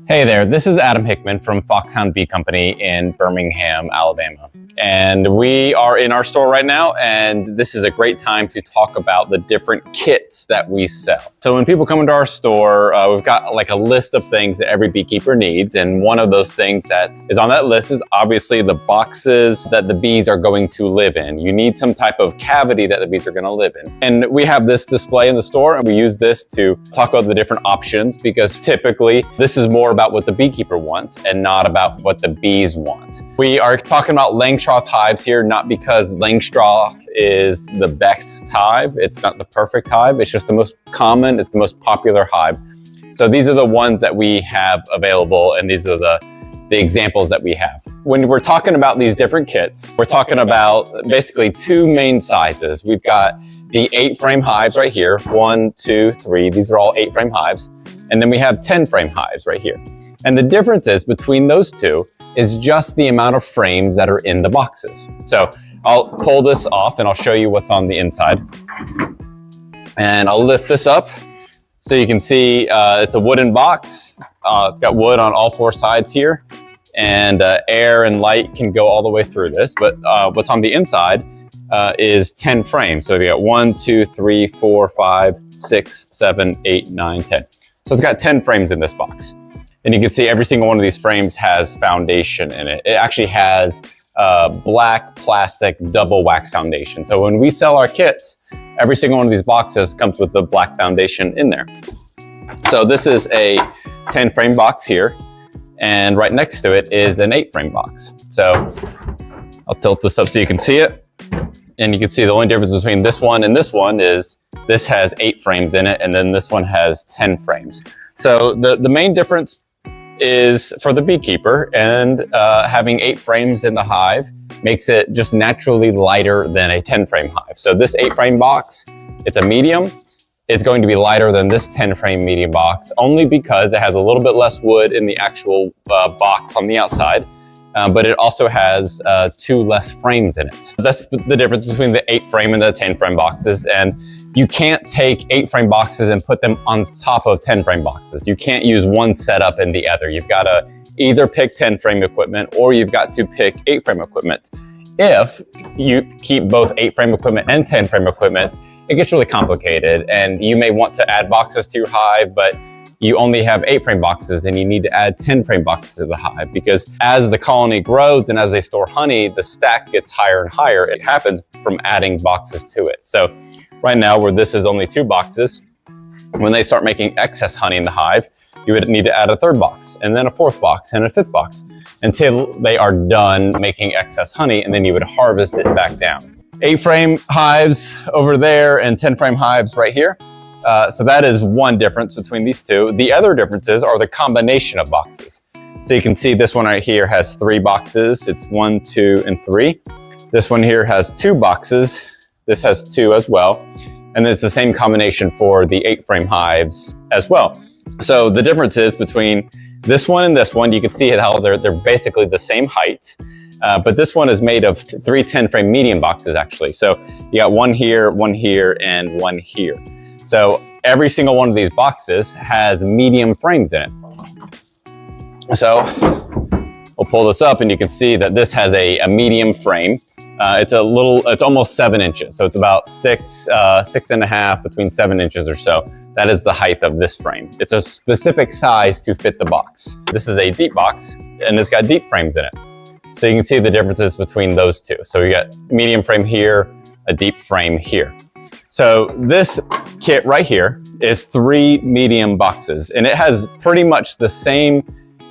Hey there, this is Adam Hickman from Foxhound Bee Company in Birmingham, Alabama. And we are in our store right now, and this is a great time to talk about the different kits that we sell. So when people come into our store, we've got like a list of things that every beekeeper needs, and one of those things that is on that list is obviously the boxes that the bees are going to live in. You need some type of cavity that the bees are going to live in. And we have this display in the store, and we use this to talk about the different options, because typically this is more about what the beekeeper wants and not about what the bees want. We are talking about langstroth hives here, not because langstroth is the best hive. It's not the perfect hive. It's just the most common, it's the most popular hive. So these are the ones that we have available, and these are the examples that we have. When we're talking about these different kits, we're talking about basically two main sizes. We've got the 8-frame hives right here, 1, 2, 3. These are all 8-frame hives. And then we have 10-frame hives right here. And the difference is between those two is just the amount of frames that are in the boxes. So I'll pull this off and I'll show you what's on the inside. And I'll lift this up so you can see it's a wooden box. It's got wood on all 4 sides here, and air and light can go all the way through this. But what's on the inside is 10 frames. So we got 1, 2, 3, 4, 5, 6, 7, 8, 9, 10. So it's got 10 frames in this box. And you can see every single one of these frames has foundation in it. It actually has black plastic double wax foundation. So when we sell our kits, every single one of these boxes comes with the black foundation in there. So this is a 10-frame box here, and right next to it is an 8-frame box. So I'll tilt this up so you can see it. And you can see the only difference between this one and this one is this has 8 frames in it, and then this one has 10 frames. So the main difference is for the beekeeper, and having 8 frames in the hive makes it just naturally lighter than a 10-frame hive. So this 8-frame box, it's a medium. It's going to be lighter than this 10-frame medium box, only because it has a little bit less wood in the actual box on the outside. But it also has 2 less frames in it. That's the difference between the 8-frame and the 10-frame boxes. And you can't take 8-frame boxes and put them on top of 10-frame boxes. You can't use one setup and the other. You've got to either pick 10-frame equipment, or you've got to pick 8-frame equipment. If you keep both 8-frame equipment and 10-frame equipment, it gets really complicated, and you may want to add boxes to your hive, but you only have 8-frame boxes and you need to add 10-frame boxes to the hive, because as the colony grows and as they store honey, the stack gets higher and higher. It happens from adding boxes to it. So right now, where this is only 2 boxes, when they start making excess honey in the hive, you would need to add a 3rd box, and then a 4th box, and a 5th box, until they are done making excess honey, and then you would harvest it back down. 8-frame hives over there and 10-frame hives right here. So that is one difference between these two. The other differences are the combination of boxes. So you can see this one right here has 3 boxes. It's 1, 2, and 3. This one here has 2 boxes. This has 2 as well. And it's the same combination for the 8-frame hives as well. So the difference is between this one and this one, you can see how they're basically the same height. But this one is made of 3 10-frame medium boxes, actually. So you got 1 here, 1 here, and 1 here. So every single one of these boxes has medium frames in it. So we'll pull this up and you can see that this has a medium frame. It's almost 7 inches. So it's about 6.5, between 7 inches or so. That is the height of this frame. It's a specific size to fit the box. This is a deep box, and it's got deep frames in it. So you can see the differences between those two. So you got medium frame here, a deep frame here. So this kit right here is 3 medium boxes, and it has pretty much the same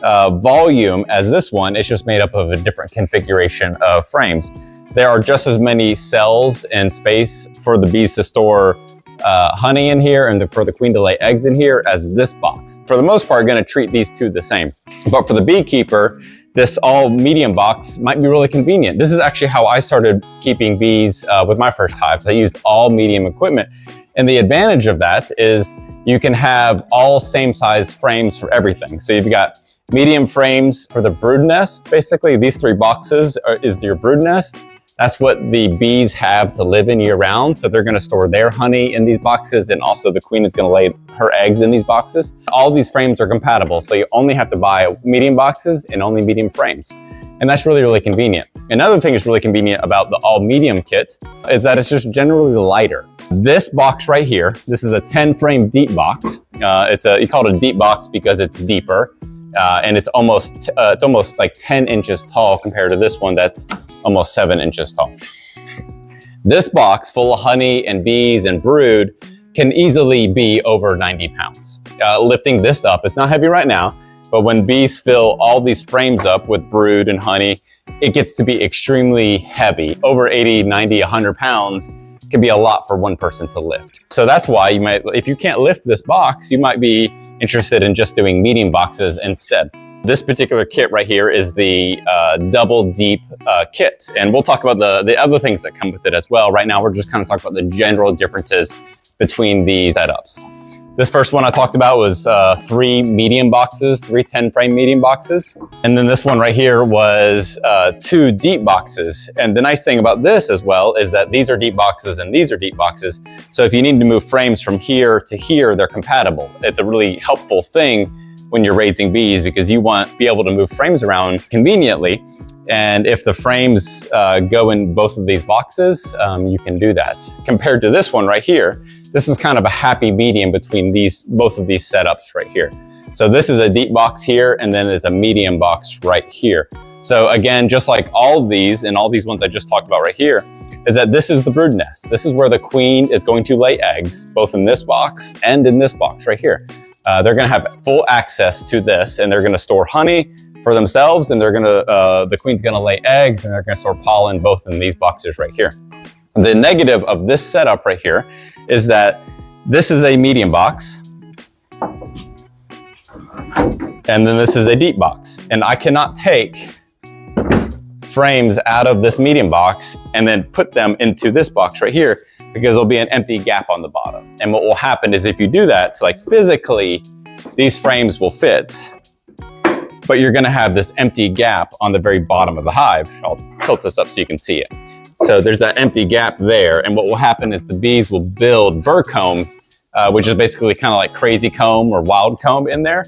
volume as this one. It's just made up of a different configuration of frames. There are just as many cells and space for the bees to store honey in here and for the queen to lay eggs in here as this box. For the most part, going to treat these two the same. But for the beekeeper, this all medium box might be really convenient. This is actually how I started keeping bees with my first hives. I used all medium equipment. And the advantage of that is you can have all same size frames for everything. So you've got medium frames for the brood nest. Basically, these 3 boxes is your brood nest. That's what the bees have to live in year round. So they're going to store their honey in these boxes, and also the queen is going to lay her eggs in these boxes. All these frames are compatible, so you only have to buy medium boxes and only medium frames. And that's really, really convenient. Another thing that's really convenient about the all medium kit is that it's just generally lighter. This box right here, this is a 10 frame deep box. You call it a deep box because it's deeper. And it's almost like 10 inches tall compared to this one that's almost 7 inches tall. This box full of honey and bees and brood can easily be over 90 pounds. Lifting this up, it's not heavy right now, but when bees fill all these frames up with brood and honey, it gets to be extremely heavy. Over 80, 90, 100 pounds can be a lot for one person to lift. So that's why you might, if you can't lift this box, you might be interested in just doing medium boxes instead. This particular kit right here is the double deep kit. And we'll talk about the other things that come with it as well. Right now, we're just kind of talking about the general differences between these setups. This first one I talked about was 3 medium boxes, 3 10 frame medium boxes. And then this one right here was 2 deep boxes. And the nice thing about this as well is that these are deep boxes and these are deep boxes. So if you need to move frames from here to here, they're compatible. It's a really helpful thing when you're raising bees because you want to be able to move frames around conveniently. And if the frames go in both of these boxes, you can do that. Compared to this one right here, this is kind of a happy medium between both of these setups right here. So this is a deep box here, and then there's a medium box right here. So again, just like all of these and all these ones I just talked about right here, is that this is the brood nest. This is where the queen is going to lay eggs, both in this box and in this box right here. They're gonna have full access to this, and they're gonna store honey for themselves, and the queen's gonna lay eggs, and they're gonna store pollen both in these boxes right here. The negative of this setup right here is that this is a medium box, and then this is a deep box. And I cannot take frames out of this medium box and then put them into this box right here because there'll be an empty gap on the bottom. And what will happen is if you do that, like physically, these frames will fit, but you're gonna have this empty gap on the very bottom of the hive. I'll tilt this up so you can see it. So there's that empty gap there, and what will happen is the bees will build burr comb, which is basically kind of like crazy comb or wild comb in there,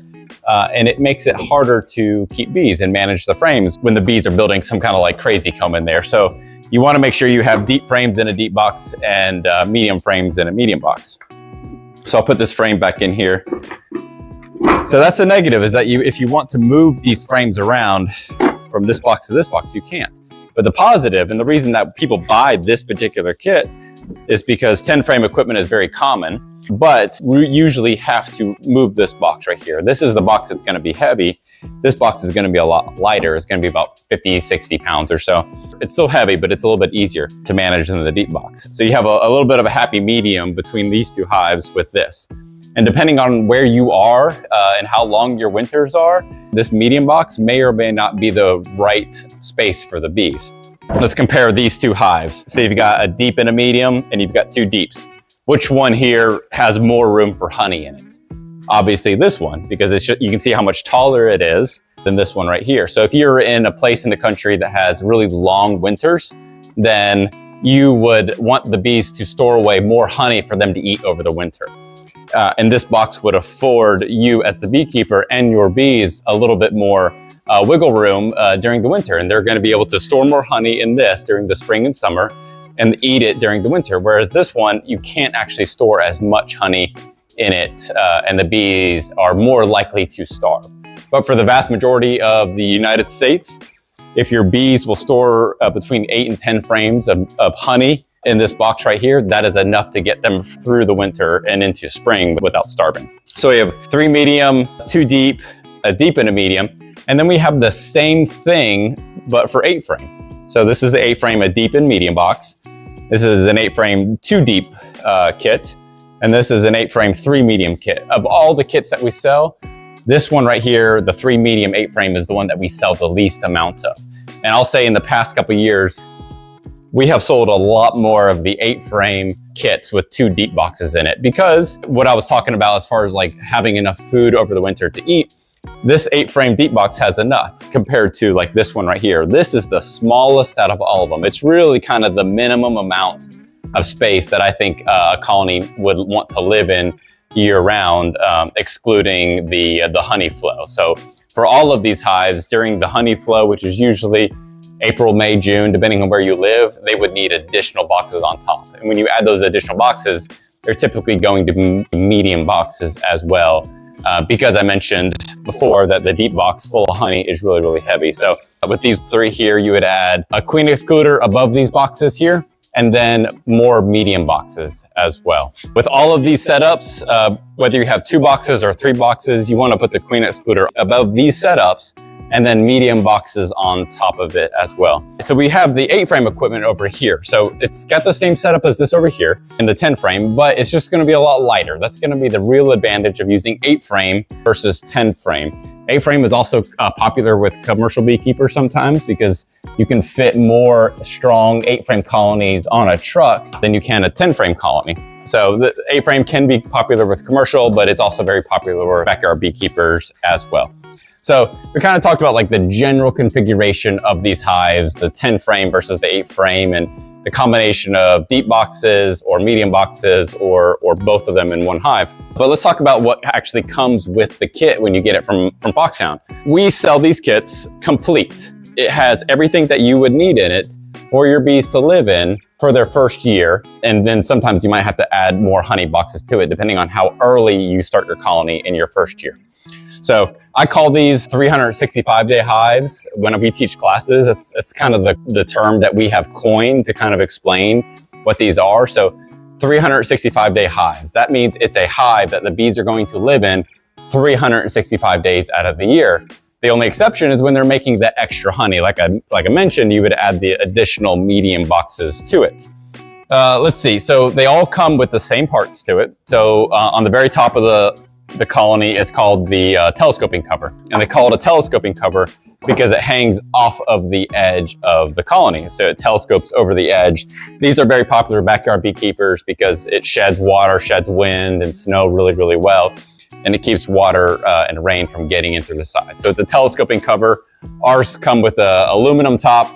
and it makes it harder to keep bees and manage the frames when the bees are building some kind of like crazy comb in there. So you want to make sure you have deep frames in a deep box and medium frames in a medium box. So I'll put this frame back in here. So that's the negative, is that if you want to move these frames around from this box to this box, you can't. But the positive, and the reason that people buy this particular kit, is because 10 frame equipment is very common, but we usually have to move this box right here. This is the box that's gonna be heavy. This box is gonna be a lot lighter. It's gonna be about 50, 60 pounds or so. It's still heavy, but it's a little bit easier to manage than the deep box. So you have a little bit of a happy medium between these two hives with this. And depending on where you are and how long your winters are, this medium box may or may not be the right space for the bees. Let's compare these two hives. So you've got a deep and a medium, and you've got 2 deeps. Which one here has more room for honey in it? Obviously this one, because you can see how much taller it is than this one right here. So if you're in a place in the country that has really long winters, then you would want the bees to store away more honey for them to eat over the winter. And this box would afford you as the beekeeper and your bees a little bit more wiggle room during the winter. And they're going to be able to store more honey in this during the spring and summer and eat it during the winter. Whereas this one, you can't actually store as much honey in it, and the bees are more likely to starve. But for the vast majority of the United States, if your bees will store between 8 and 10 frames of honey in this box right here, that is enough to get them through the winter and into spring without starving. So we have 3 medium, 2 deep, a deep and a medium, and then we have the same thing, but for 8 frame. So this is the 8 frame, a deep and medium box. This is an 8 frame, 2 deep kit, and this is an 8 frame, 3 medium kit. Of all the kits that we sell, this one right here, the 3 medium 8 frame, is the one that we sell the least amount of. And I'll say in the past couple of years, we have sold a lot more of the 8 frame kits with 2 deep boxes in it, because what I was talking about as far as like having enough food over the winter to eat, This 8-frame deep box has enough compared to like this one right here. This is the smallest out of all of them. It's really kind of the minimum amount of space that I think a colony would want to live in year round, excluding the honey flow. So for all of these hives, during the honey flow, which is usually April, May, June, depending on where you live, they would need additional boxes on top. And when you add those additional boxes, they're typically going to be medium boxes as well. Because I mentioned before that the deep box full of honey is really, really heavy. So with these 3 here, you would add a queen excluder above these boxes here, and then more medium boxes as well. With all of these setups, whether you have 2 boxes or 3 boxes, you want to put the queen excluder above these setups and then medium boxes on top of it as well. So we have the 8-frame equipment over here. So it's got the same setup as this over here in the 10-frame, but it's just gonna be a lot lighter. That's gonna be the real advantage of using 8-frame versus 10-frame. 8-frame is also popular with commercial beekeepers sometimes because you can fit more strong 8-frame colonies on a truck than you can a 10-frame colony. So the 8-frame can be popular with commercial, but it's also very popular with backyard beekeepers as well. So we kind of talked about like the general configuration of these hives, the 10-frame versus the 8-frame, and the combination of deep boxes or medium boxes or both of them in one hive. But let's talk about what actually comes with the kit when you get it from Foxhound. We sell these kits complete. It has everything that you would need in it for your bees to live in for their first year. And then sometimes you might have to add more honey boxes to it, depending on how early you start your colony in your first year. So I call these 365-day hives. When we teach classes, it's kind of the term that we have coined to kind of explain what these are. So 365-day hives. That means it's a hive that the bees are going to live in 365 days out of the year. The only exception is when they're making the extra honey. Like I mentioned, you would add the additional medium boxes to it. Let's see. So they all come with the same parts to it. So on the very top of the colony is called the telescoping cover. And they call it a telescoping cover because it hangs off of the edge of the colony. So it telescopes over the edge. These are very popular backyard beekeepers because it sheds water, sheds wind and snow really, really well. And it keeps water and rain from getting in through the side. So it's a telescoping cover. Ours come with an aluminum top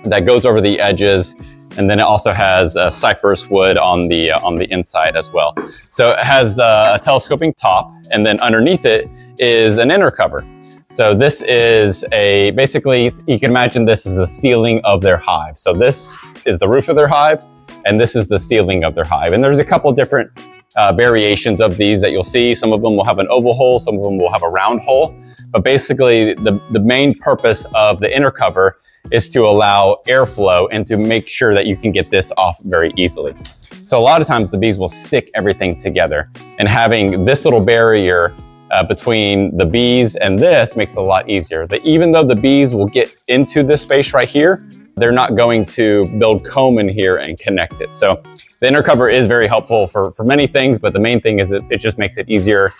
that goes over the edges. And then it also has cypress wood on the inside as well. So it has a telescoping top, and then underneath it is an inner cover. So this is basically, you can imagine this is the ceiling of their hive. So this is the roof of their hive, and this is the ceiling of their hive. And there's a couple different variations of these that you'll see. Some of them will have an oval hole, some of them will have a round hole. But basically, the main purpose of the inner cover is to allow airflow and to make sure that you can get this off very easily. So a lot of times the bees will stick everything together, and having this little barrier between the bees and this makes it a lot easier. Even though the bees will get into this space right here, they're not going to build comb in here and connect it. So the inner cover is very helpful for many things, but the main thing is it just makes it easier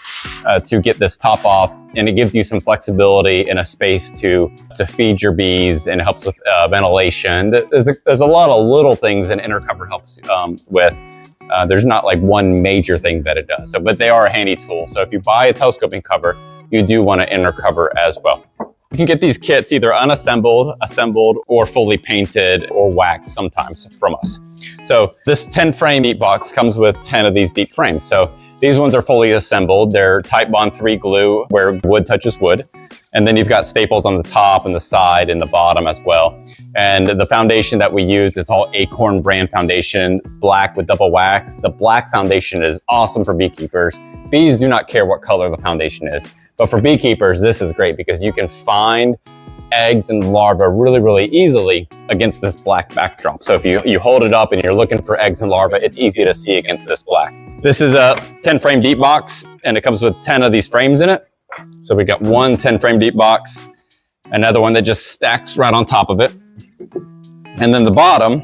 to get this top off, and it gives you some flexibility in a space to feed your bees, and it helps with ventilation. There's a lot of little things an inner cover helps with. There's not like one major thing that it does, but they are a handy tool. So if you buy a telescoping cover, you do want an inner cover as well. You can get these kits either unassembled, assembled, or fully painted or waxed sometimes from us. So this 10-frame deep box comes with 10 of these deep frames. So these ones are fully assembled. They're Type Bond 3 glue where wood touches wood. And then you've got staples on the top and the side and the bottom as well. And the foundation that we use is all Acorn brand foundation, black with double wax. The black foundation is awesome for beekeepers. Bees do not care what color the foundation is. But for beekeepers, this is great because you can find eggs and larvae really, really easily against this black backdrop. So if you hold it up and you're looking for eggs and larvae, it's easy to see against this black. This is a 10-frame deep box, and it comes with 10 of these frames in it. So we got one 10-frame deep box, another one that just stacks right on top of it. And then the bottom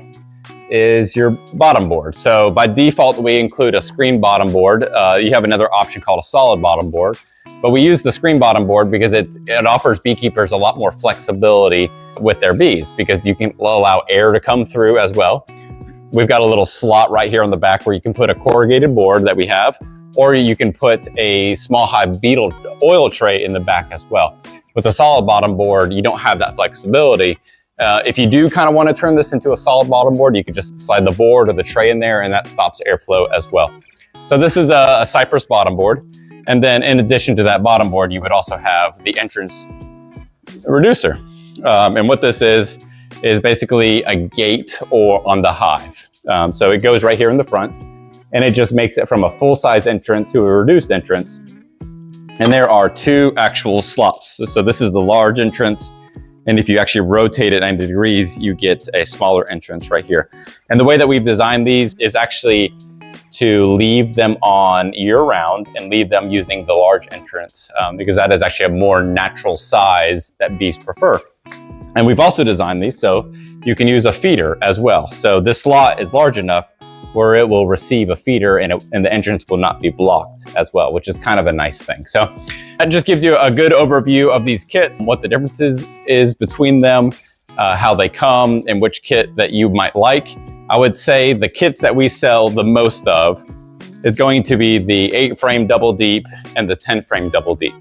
is your bottom board. So by default, we include a screen bottom board. You have another option called a solid bottom board, but we use the screen bottom board because it offers beekeepers a lot more flexibility with their bees because you can allow air to come through as well. We've got a little slot right here on the back where you can put a corrugated board that we have, or you can put a small hive beetle oil tray in the back as well. With a solid bottom board, you don't have that flexibility. If you do kind of want to turn this into a solid bottom board, you could just slide the board or the tray in there, and that stops airflow as well. So this is a cypress bottom board. And then in addition to that bottom board, you would also have the entrance reducer. And what this is basically a gate or on the hive. So it goes right here in the front, and it just makes it from a full-size entrance to a reduced entrance. And there are two actual slots. So this is the large entrance, and if you actually rotate it 90 degrees, you get a smaller entrance right here. And the way that we've designed these is actually to leave them on year-round and leave them using the large entrance because that is actually a more natural size that bees prefer. And we've also designed these so you can use a feeder as well. So this slot is large enough where it will receive a feeder and the entrance will not be blocked as well, which is kind of a nice thing. So that just gives you a good overview of these kits, what the differences is between them, how they come, and which kit that you might like. I would say the kits that we sell the most of is going to be the 8-frame double deep and the 10-frame double deep.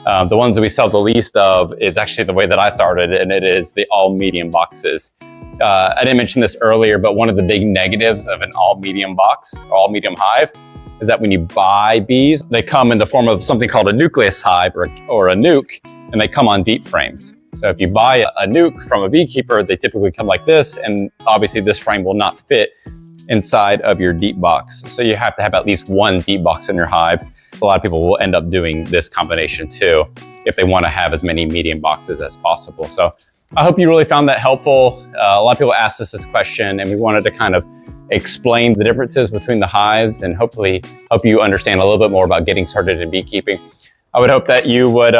The ones that we sell the least of is actually the way that I started, and it is the all medium boxes. I didn't mention this earlier, but one of the big negatives of an all medium box, all medium hive, is that when you buy bees, they come in the form of something called a nucleus hive or a nuke, and they come on deep frames. So if you buy a nuke from a beekeeper, they typically come like this, and obviously this frame will not fit inside of your deep box. So you have to have at least one deep box in your hive. A lot of people will end up doing this combination too, if they want to have as many medium boxes as possible. So I hope you really found that helpful. A lot of people asked us this question, and we wanted to kind of explain the differences between the hives and hopefully help you understand a little bit more about getting started in beekeeping. I would hope that you would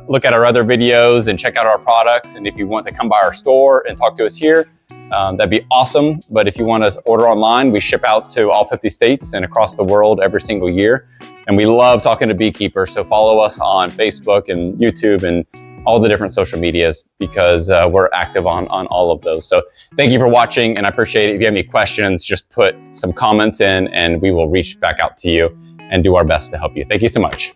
look at our other videos and check out our products. And if you want to come by our store and talk to us here, that'd be awesome. But if you want to order online, we ship out to all 50 states and across the world every single year. And we love talking to beekeepers. So follow us on Facebook and YouTube and all the different social medias because we're active on all of those. So thank you for watching, and I appreciate it. If you have any questions, just put some comments in and we will reach back out to you and do our best to help you. Thank you so much.